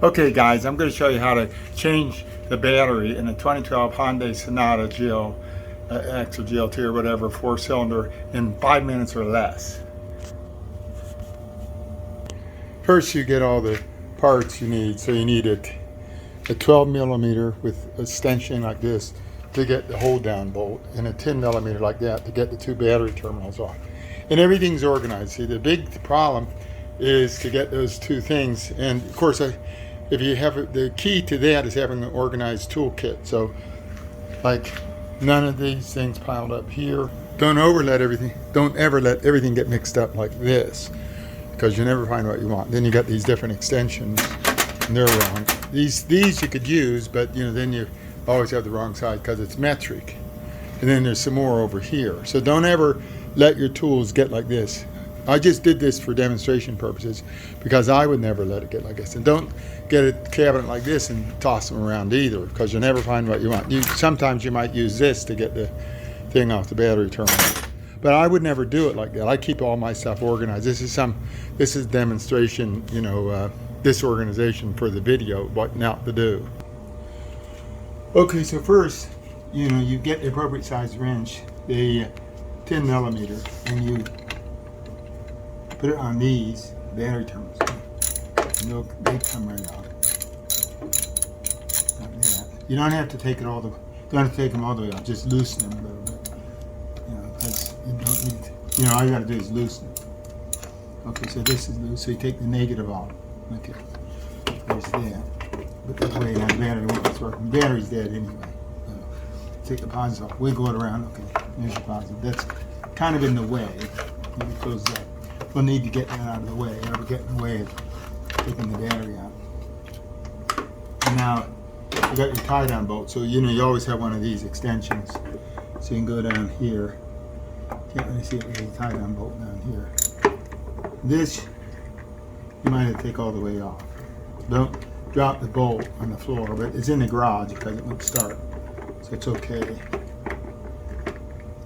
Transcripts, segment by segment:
Okay guys, I'm going to show you how to change the battery in a 2012 Hyundai Sonata GL X or GLT or whatever 4-cylinder in 5 minutes or less. First you get all the parts you need. So you need a 12 millimeter with extension like this to get the hold down bolt, and a 10 millimeter like that to get the 2 battery terminals off. And everything's organized. See, the big problem is to get those 2 things, and of course if you have the key to that is having an organized toolkit. So like none of these things piled up here. Don't ever let everything get mixed up like this, because you never find what you want. Then you got these different extensions and they're wrong. These you could use, but then you always have the wrong side because it's metric. And then there's some more over here. So don't ever let your tools get like this. I just did this for demonstration purposes because I would never let it get like this. And don't get a cabinet like this and toss them around either, because you'll never find what you want. Sometimes you might use this to get the thing off the battery terminal. But I would never do it like that. I keep all my stuff organized. This is demonstration, disorganization for the video, what not to do. Okay, so first, you get the appropriate size wrench, the 10 millimeter, and you put it on these battery terminals. And they come right off. Like that. You don't have to take them all the way off. Just loosen them a little bit. Because you don't need. All you got to do is loosen it. Okay, so this is loose. So you take the negative off. Okay, there's that. But that way, now the battery won't work. The battery's dead anyway. Take the positive off. Wiggle it around. Okay, there's the positive. That's kind of in the way. Maybe close that. We'll need to get that out of the way. Or get in the way of taking the battery out. And now you got your tie down bolt. So you always have one of these extensions. So you can go down here. Can't really see it with the tie down bolt down here. This you might have to take all the way off. Don't drop the bolt on the floor, but it's in the garage because it won't start. So it's okay.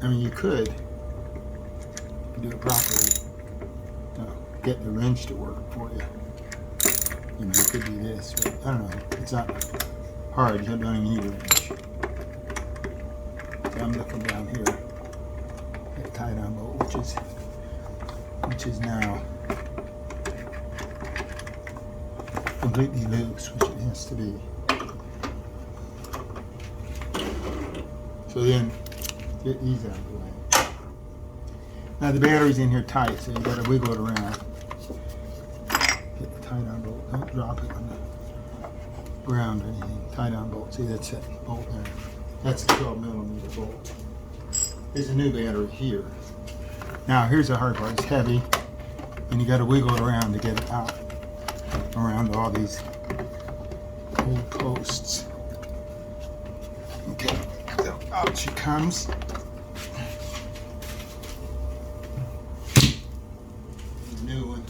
I mean, you could do it properly. Get the wrench to work for you. You could do this, but I don't know. It's not hard. You don't even need a wrench. So I'm looking down here at the tie down bolt, which is now completely loose, which it has to be. So then get these out of the way. Now the battery's in here tight, so you got to wiggle it around. Get the tie down bolt. Don't drop it on the ground or anything. Tie down bolt. See, that's that bolt there. That's the 12 millimeter bolt. There's a new battery here. Now here's the hard part. It's heavy, and you got to wiggle it around to get it out around all these old posts. Okay, so out she comes. New one.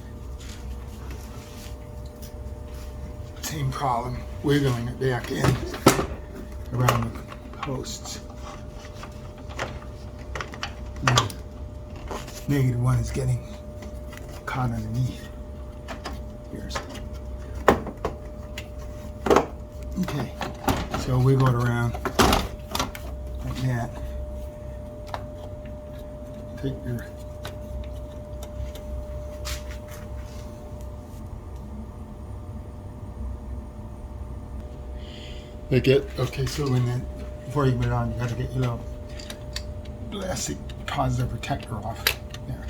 Same problem, wiggling it back in around the posts. The negative one is getting caught underneath. Here's. Okay, so wiggle it around like that. Take your okay, so before you put it on, you got to get your little plastic positive protector off there.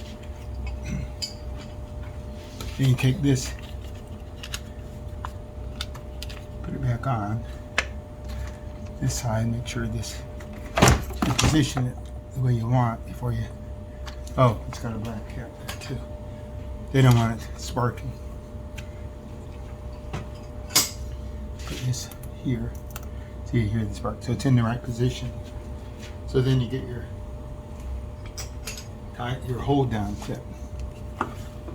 Then you take this, put it back on this side, make sure you position it the way you want before you, it's got a black cap there too. They don't want it sparking. Put this here. See, you hear the spark, so it's in the right position. So then you get your hold down clip.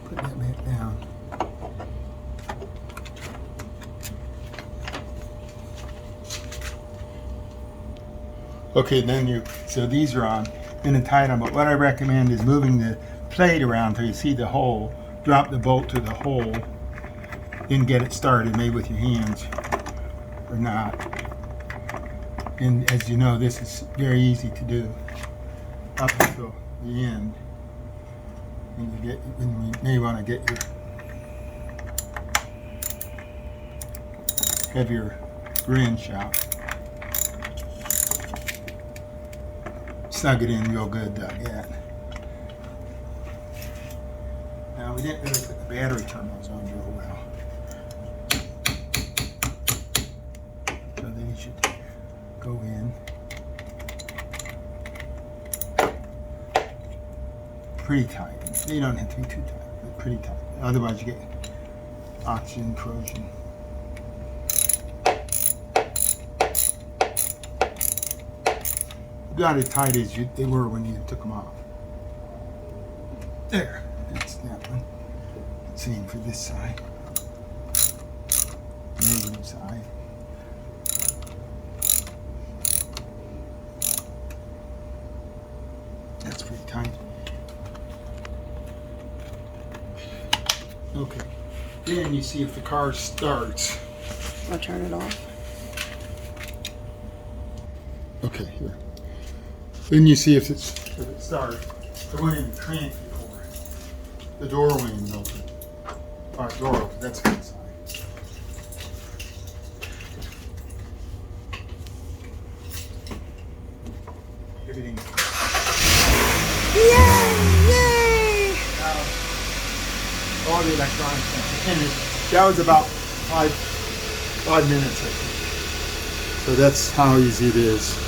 Put that back down. Okay, then so these are on in the tie down, but what I recommend is moving the plate around till you see the hole. Drop the bolt to the hole, and get it started, maybe with your hands or not. And as you know, this is very easy to do up until the end. And you may want to get your heavier wrench out. Snug it in real good, Doug. Yeah. Now we didn't really put the battery terminals on real well, so they should go in pretty tight. You don't have to be too tight, but pretty tight. Otherwise, you get oxygen corrosion. Not as tight as they were when you took them off. There. That's that one. Same for this side. Negative side. That's pretty tight. Okay. Then you see if the car starts. I'll turn it off. Okay, here. Then you see if it starts. It went in the crank before. The door went in open. All right, door open. That's a good sign. Everything. Yay! All the electronics. And that was about five minutes, I think. So that's how easy it is.